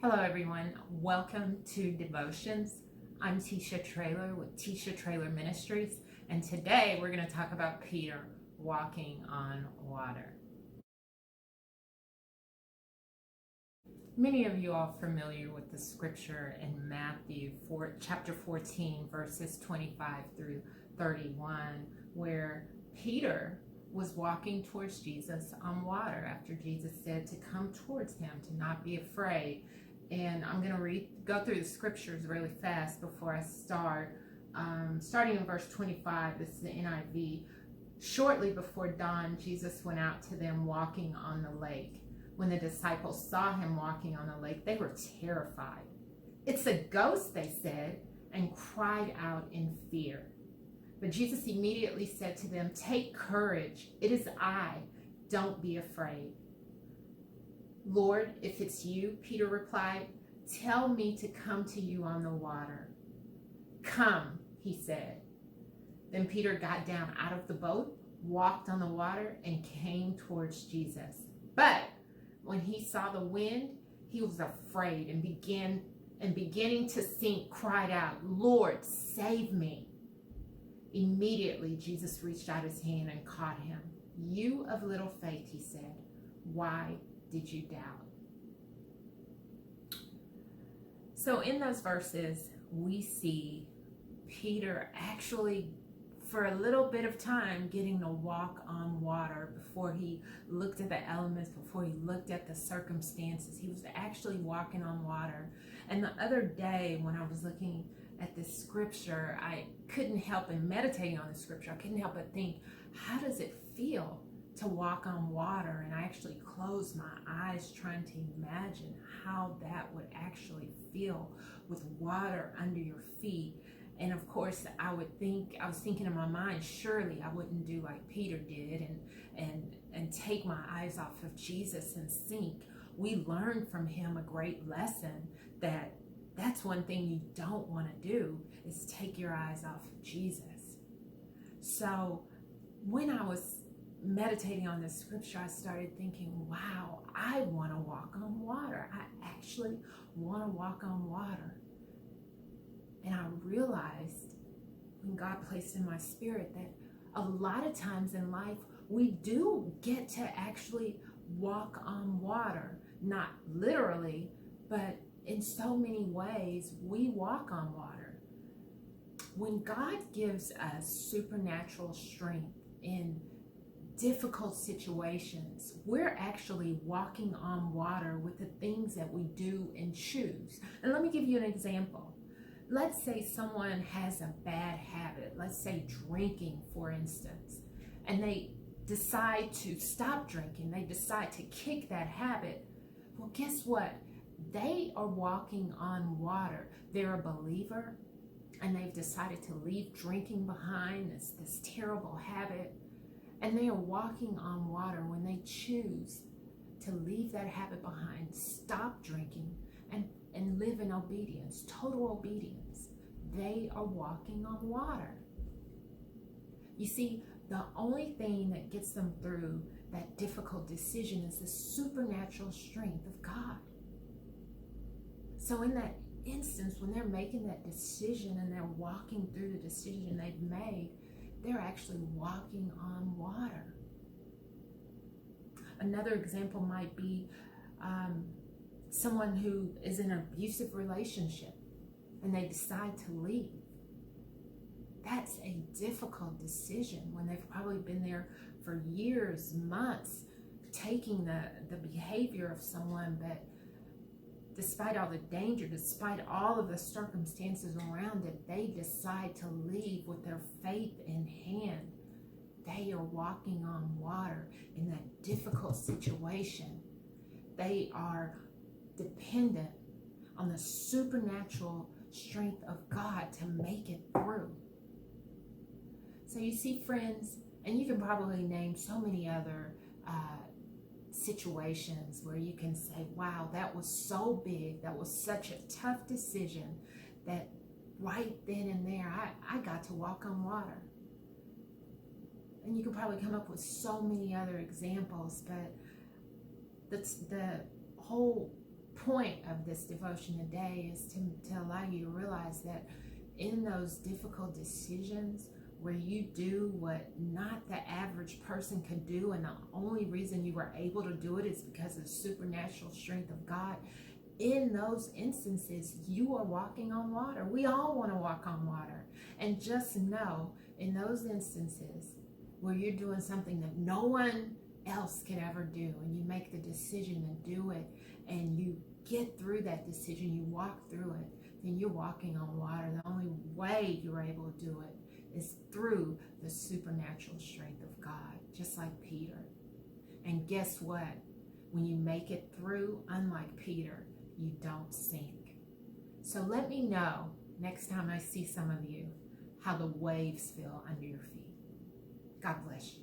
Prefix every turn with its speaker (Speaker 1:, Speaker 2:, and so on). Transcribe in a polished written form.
Speaker 1: Hello, everyone. Welcome to Devotions. I'm Tisha Traylor with Tisha Traylor Ministries, and today we're going to talk about Peter walking on water. Many of you are familiar with the scripture in Matthew chapter 14, verses 25 through 31, where Peter was walking towards Jesus on water after Jesus said to come towards him, to not be afraid. And I'm going to go through the scriptures really fast before I start. Starting in verse 25, this is the NIV. Shortly before dawn, Jesus went out to them walking on the lake. When the disciples saw him walking on the lake, they were terrified. "It's a ghost," they said, and cried out in fear. But Jesus immediately said to them, "Take courage. It is I. Don't be afraid." "Lord, if it's you," Peter replied, "tell me to come to you on the water." "Come," he said. Then Peter got down out of the boat, walked on the water, and came towards Jesus. But when he saw the wind, he was afraid and beginning to sink, cried out, "Lord, save me." Immediately, Jesus reached out his hand and caught him. "You of little faith," he said, "why did you doubt?" So in those verses, we see Peter actually, for a little bit of time, getting to walk on water before he looked at the elements, before he looked at the circumstances. He was actually walking on water. And the other day, when I was looking at this scripture, I couldn't help, and meditating on the scripture, I couldn't help but think, how does it feel to walk on water? And I actually closed my eyes trying to imagine how that would actually feel with water under your feet. And of course, I was thinking in my mind, surely I wouldn't do like Peter did and take my eyes off of Jesus and sink. We learned from him a great lesson that that's one thing you don't want to do, is take your eyes off of Jesus. So when I was meditating on this scripture, I started thinking, wow, I want to walk on water. I actually want to walk on water. And I realized, when God placed in my spirit, that a lot of times in life, we do get to actually walk on water. Not literally, but in so many ways, we walk on water. When God gives us supernatural strength in difficult situations, we're actually walking on water with the things that we do and choose. And let me give you an example. Let's say someone has a bad habit, let's say drinking, for instance, and they decide to stop drinking, they decide to kick that habit. Well, guess what? They are walking on water. They're a believer, and they've decided to leave drinking behind, this terrible habit, and they are walking on water when they choose to leave that habit behind, stop drinking, and live in obedience, total obedience. They are walking on water. You see, the only thing that gets them through that difficult decision is the supernatural strength of God. So in that instance, when they're making that decision and they're walking through the decision they've made, they're actually walking on water. Another example might be someone who is in an abusive relationship and they decide to leave. That's a difficult decision when they've probably been there for years, months, taking the behavior of someone, but despite all the danger, despite all of the circumstances around it, they decide to leave with their faith in hand. They are walking on water in that difficult situation. They are dependent on the supernatural strength of God to make it through. So you see, friends, and you can probably name so many other situations where you can say, wow, that was so big, that was such a tough decision, that right then and there I got to walk on water. And you could probably come up with so many other examples, but that's the whole point of this devotion today is to allow you to realize that in those difficult decisions where you do what not the average person could do, and the only reason you were able to do it is because of the supernatural strength of God, in those instances, you are walking on water. We all want to walk on water. And just know, in those instances where you're doing something that no one else could ever do, and you make the decision to do it, and you get through that decision, you walk through it, then you're walking on water. The only way you're able to do it is through the supernatural strength of God, just like Peter. And guess what? When you make it through, unlike Peter, you don't sink. So let me know next time I see some of you how the waves feel under your feet. God bless you.